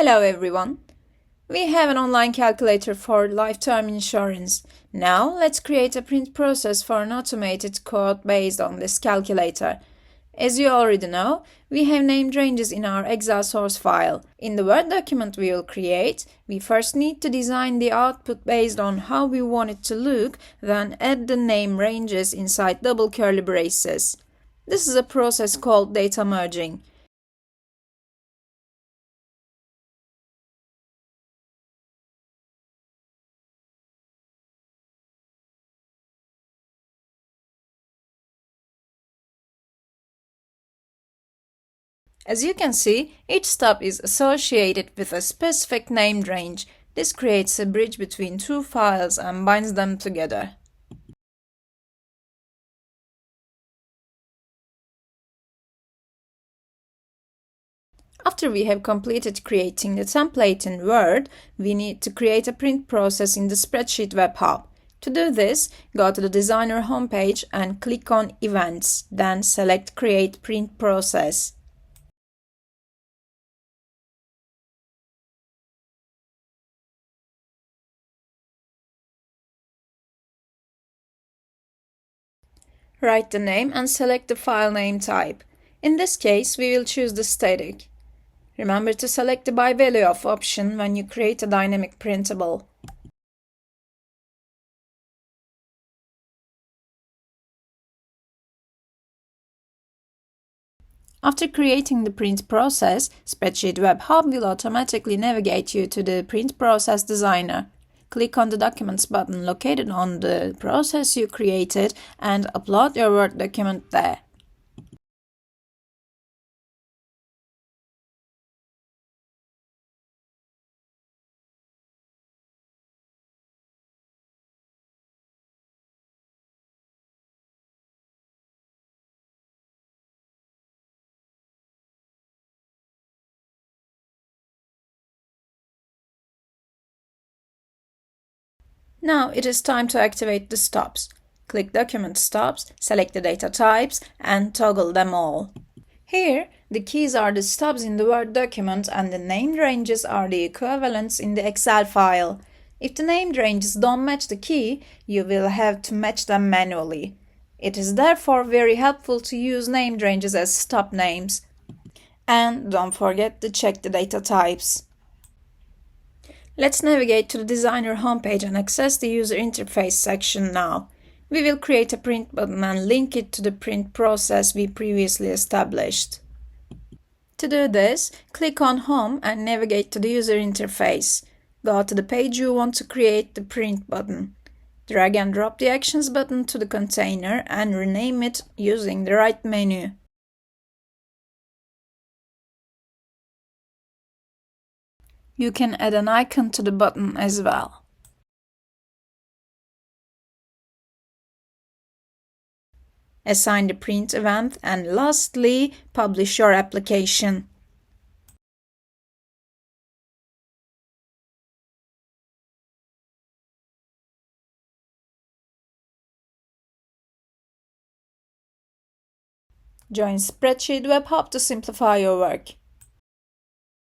Hello everyone. We have an online calculator for lifetime insurance. Now let's create a print process for an automated code based on this calculator. As you already know, we have named ranges in our Excel source file. In the Word document we will create, we first need to design the output based on how we want it to look, then add the name ranges inside double curly braces. This is a process called data merging. As you can see, each step is associated with a specific named range. This creates a bridge between two files and binds them together. After we have completed creating the template in Word, we need to create a print process in the SpreadsheetWeb hub. To do this, go to the Designer homepage and click on Events, then select Create Print Process. Write the name and select the file name type. In this case, we will choose the static. Remember to select the by value of option when you create a dynamic printable. After creating the print process, SpreadsheetWeb Hub will automatically navigate you to the Print Process Designer. Click on the Documents button located on the process you created and upload your Word document there. Now it is time to activate the stops. Click Document Stops, select the data types, and toggle them all. Here, the keys are the stubs in the Word document and the named ranges are the equivalents in the Excel file. If the named ranges don't match the key, you will have to match them manually. It is therefore very helpful to use named ranges as stub names. And don't forget to check the data types. Let's navigate to the Designer homepage and access the User Interface section now. We will create a print button and link it to the print process we previously established. To do this, click on Home and navigate to the User Interface. Go to the page you want to create the print button. Drag and drop the Actions button to the container and rename it using the right menu. You can add an icon to the button as well. Assign the print event and lastly, publish your application. Join SpreadsheetWeb Hub to simplify your work.